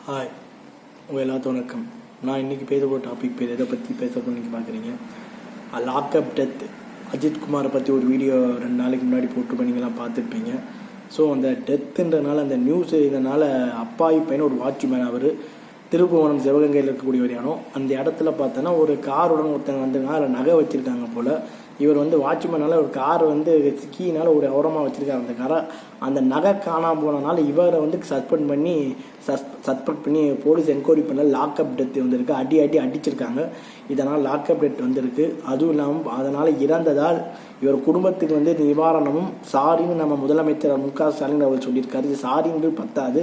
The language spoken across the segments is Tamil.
ஹாய், உங்கள் எல்லாத்துக்கும் வணக்கம். நான் இன்றைக்கி பேச போகிற டாபிக் எதை பற்றி பேச நீங்கள் பார்க்குறீங்க. Lockup death. அஜித் குமாரை பற்றி ஒரு வீடியோ 2 நாளைக்கு முன்னாடி போட்டு நீங்களாம் பார்த்துருப்பீங்க. ஸோ அந்த டெத்துன்றனால அந்த நியூஸ் இதனால் அப்பாவி பையன் ஒரு வாட்ச்மேன், அவர் திருப்புவனம் சிவகங்கையில் இருக்கக்கூடிய ஒரு இடம். அந்த இடத்துல பார்த்தோன்னா ஒரு காருடன் ஒருத்தங்க வந்துருக்காங்க, அதில் நகை வச்சுருக்காங்க போல். இவர் வாட்ச்மேனால் ஒரு கார் கீனால ஒரு ஓரமாக வச்சுருக்காரு. அந்த காரை அந்த நகை காணாமல் போனனால இவரை சஸ்பெக்ட் பண்ணி போலீஸ் என்கொயரி பண்ண லாக்அப் டெத் வந்திருக்கு. அடிச்சிருக்காங்க. இதனால் லாக்அப் டெத் வந்திருக்கு. அதுவும் இல்லாமல் அதனால் இறந்ததால் இவர் குடும்பத்துக்கு நிவாரணமும் சாரின்னு நம்ம முதலமைச்சர் மு.க. ஸ்டாலின் அவர் சொல்லியிருக்காரு. இது சாரின்னு பத்தாது.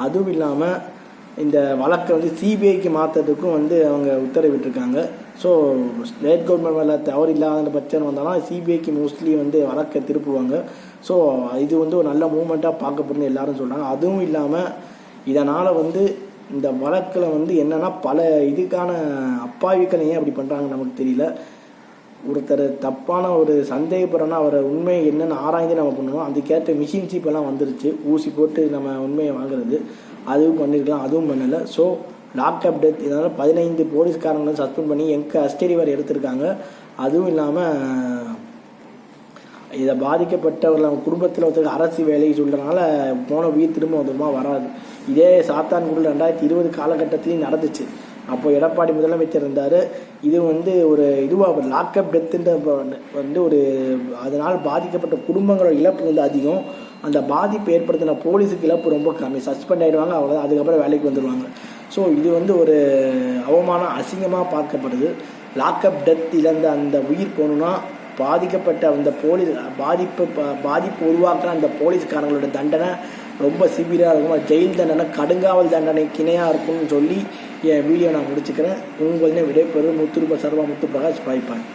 அதுவும் இல்லாமல் இந்த வழக்கை சிபிஐக்கு மாற்றுறதுக்கும் அவங்க உத்தரவிட்டிருக்காங்க. ஸோ ஸ்டேட் கவர்மெண்ட் மேலே தவறு இல்லாத பட்சம் வந்தாலும் சிபிஐக்கு மோஸ்ட்லி வழக்கை திருப்புவாங்க. ஸோ இது ஒரு நல்ல மூமெண்ட்டாக பார்க்கப்படுன்னு எல்லாரும் சொல்கிறாங்க. அதுவும் இல்லாமல் இதனால் இந்த வழக்கில் என்னென்னா பல இதுக்கான அப்பாவிகள் ஏன் அப்படி பண்ணுறாங்கன்னு நமக்கு தெரியல. ஒருத்தர் தப்பான ஒரு சந்தேகப்படுறோன்னா அவரை உண்மை என்னென்னு ஆராய்ந்து நம்ம பண்ணுவோம். அதுக்கேற்ற மிஷின்ஸ் இப்போலாம் வந்துருச்சு, ஊசி போட்டு நம்ம உண்மையை வாங்குறது. அதுவும் பண்ணியிருக்கலாம், அதுவும் பண்ணலை. So lockup death. இதனால் 15 போலீஸ்காரங்களும் சஸ்பெண்ட் பண்ணி கஸ்டடி வரை எடுத்திருக்காங்க. அதுவும் இல்லாமல் இதை பாதிக்கப்பட்டவர்கள் அவங்க குடும்பத்தில் ஒருத்தருக்கு அரசு வேலையை சொல்கிறனால போன உயிர் திரும்ப வந்துமா வராது. இதே சாத்தான்குடியில் 2020 காலகட்டத்திலையும் நடந்துச்சு. அப்போ எடப்பாடி முதலமைச்சர் இருந்தார். இது ஒரு இதுவாக லாக்அப் டெத்துன்ற ஒரு அதனால் பாதிக்கப்பட்ட குடும்பங்களோட இழப்பு அதிகம். அந்த பாதிப்பு ஏற்படுத்தின போலீஸுக்கு இழப்பு ரொம்ப கம்மி. சஸ்பெண்ட் ஆகிடுவாங்க, அவ்வளோதான். அதுக்கப்புறம் வேலைக்கு வந்துடுவாங்க. ஸோ இது ஒரு அவமானம், அசிங்கமாக பார்க்கப்படுது. லாக்அப் டெத் இழந்த அந்த உயிர் போகணுன்னா பாதிக்கப்பட்ட அந்த போலீஸ் பாதிப்பு உருவாக்குற அந்த போலீஸ்காரங்களோட தண்டனை ரொம்ப சிவியராக இருக்கும். ஜெயில் தண்டனை, கடுங்காவல் தண்டனைக்கு இணையாக இருக்கும்னு சொல்லி என் வீடியோ நான் முடிச்சுக்கிறேன். உங்களிடம் விடைபெறும் முத்துரூப சர்வா முத்து பிரகாஷ் பாய்ப்பான்.